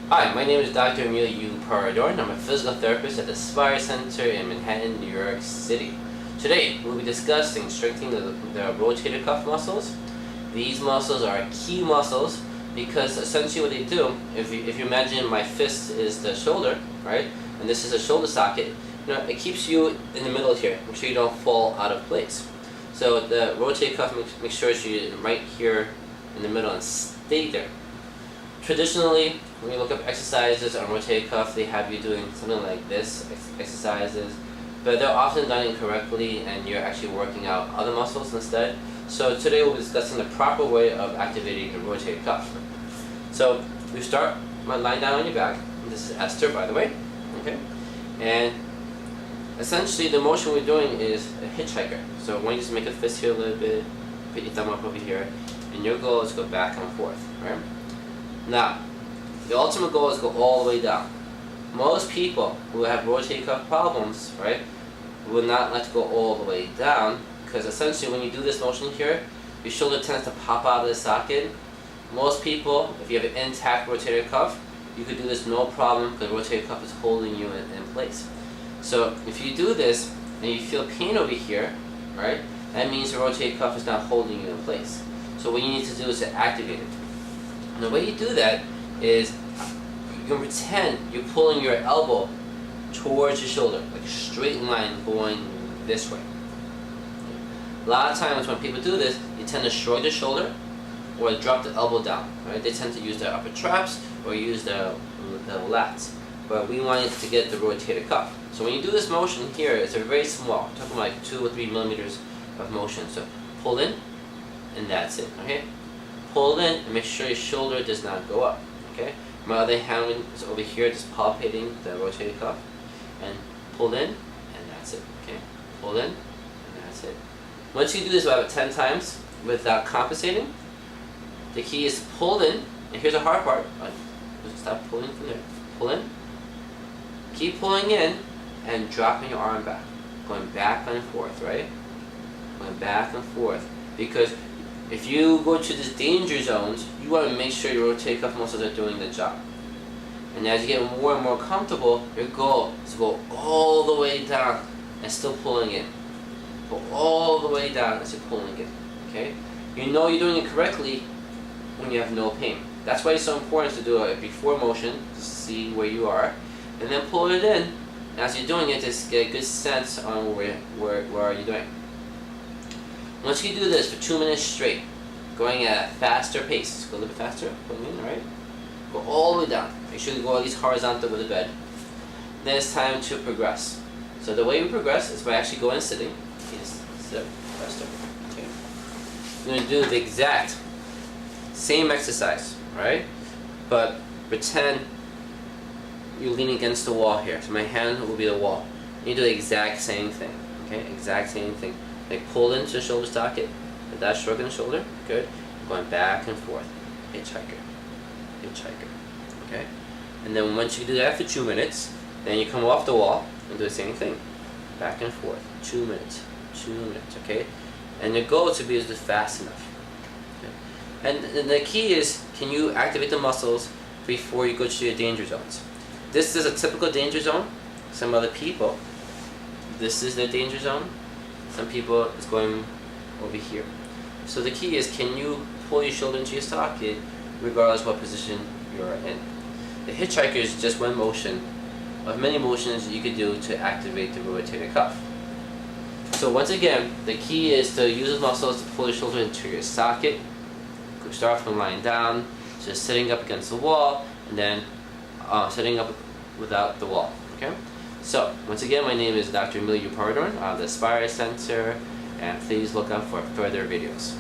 Hi, my name is Dr. Emil Euaparadorn. I'm a physical therapist at the Spire Center in Manhattan, New York City. Today, we'll be discussing strengthening the rotator cuff muscles. These muscles are key muscles because essentially what they do, if you imagine my fist is the shoulder, right, and this is a shoulder socket, it keeps you in the middle here, make sure you don't fall out of place. So the rotator cuff makes sure you're right here in the middle and stay there. Traditionally, when you look up exercises on rotator cuff, they have you doing something like this, exercises, but they're often done incorrectly and you're actually working out other muscles instead. So today we'll be discussing the proper way of activating the rotator cuff. So we start by lying down on your back. This is Esther, by the way. Okay, and essentially the motion we're doing is a hitchhiker. So I want you to make a fist here a little bit, put your thumb up over here, and your goal is to go back and forth, right? Now, the ultimate goal is to go all the way down. Most people who have rotator cuff problems, right, will not let go all the way down because essentially when you do this motion here, your shoulder tends to pop out of the socket. Most people, if you have an intact rotator cuff, you could do this no problem because the rotator cuff is holding you in place. So if you do this and you feel pain over here, right, that means the rotator cuff is not holding you in place. So what you need to do is to activate it. And the way you do that is you can pretend you're pulling your elbow towards your shoulder, like a straight line going this way. A lot of times when people do this, they tend to shrug the shoulder or drop the elbow down. Right? They tend to use their upper traps or use the lats. But we want it to get the rotator cuff. So when you do this motion here, it's a very small, we're talking like 2 or 3 millimeters of motion. So pull in, and that's it. Okay. Pull in and make sure your shoulder does not go up. Okay. My other hand is over here, just palpating the rotator cuff, and pull in, and that's it. Okay. Pull in, and that's it. Once you do this about 10 times without compensating, the key is pull in, and here's the hard part. Just stop pulling from there. Pull in, keep pulling in, and dropping your arm back, going back and forth, right? Going back and forth, because if you go to these danger zones, you want to make sure your rotator cuff muscles are doing the job. And as you get more and more comfortable, your goal is to go all the way down and still pulling in. Go all the way down and still pulling in. Okay? You know you're doing it correctly when you have no pain. That's why it's so important to do a before motion to see where you are, and then pull it in. And as you're doing it, just get a good sense on where are you doing. Once you do this for 2 minutes straight, going at a faster pace, go a little bit faster, pulling in, right? Go all the way down. Make sure you go at least horizontal with the bed. Then it's time to progress. So the way we progress is by actually going sitting. Yes, sit, faster. Okay. You're going to do the exact same exercise, right? But pretend you're leaning against the wall here. So my hand will be the wall. You do the exact same thing. Okay, exact same thing. Like pull into the shoulder socket, with that shrug in the shoulder, good. Going back and forth, hitchhiker, hitchhiker, okay? And then once you do that for 2 minutes, then you come off the wall and do the same thing. Back and forth, 2 minutes, okay? And the goal is to be just fast enough. Okay? And the key is, can you activate the muscles before you go to your danger zones? This is a typical danger zone. Some other people, this is their danger zone. Some people, it's going over here. So the key is, can you pull your shoulder into your socket regardless what position you're in? The hitchhiker is just one motion of many motions you could do to activate the rotator cuff. So once again, the key is to use the muscles to pull your shoulder into your socket. Start from lying down, just sitting up against the wall, and then sitting up without the wall. Okay? So, once again, my name is Dr. Emil Euaparadorn of the Spire Center, and please look out for further videos.